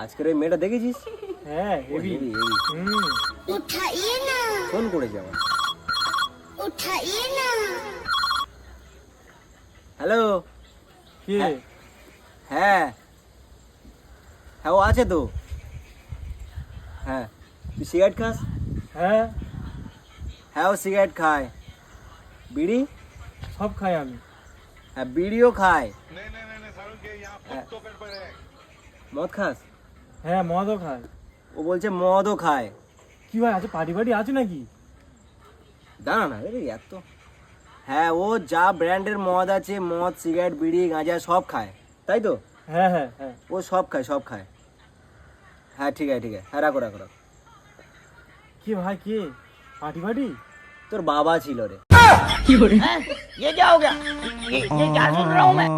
আজকের ওই মেয়েটা দেখেছিস? হ্যাঁ হেভি। उठाइए ना ফোন করেছে আমার। उठाइए ना হ্যালো। কে? হ্যাঁ হ্যাঁ ও আছে তো। হ্যাঁ তুই সিগারেট খাস? হ্যাঁ হ্যাঁ ও সিগারেট খায়। বিড়ি? সব খাই আমি। হ্যাঁ বিড়িও খায়। হ্যাঁ। মদ খাস? হ্যাঁ মদও খাই। ও বলছে মদও খায়। কি ভাই আছে পার্টি বাড়ি আছে নাকি? দাঁড়া না রে এত। হ্যাঁ ও যা ব্র্যান্ডের মদ আছে, মদ সিগারেট বিড়ি গাঁজা সব খায়, তাই তো? হ্যাঁ হ্যাঁ হ্যাঁ। ও সব খায় সব খায়। হ্যাঁ ঠিক আছে ঠিক আছে, হ্যাঁ রাখো রাখো রাখো। কি ভাই কে? পার্টি বাড়ি? তোর বাবা ছিল রে। ये क्या हो गया? ये क्या सुन रहा हूँ मैं?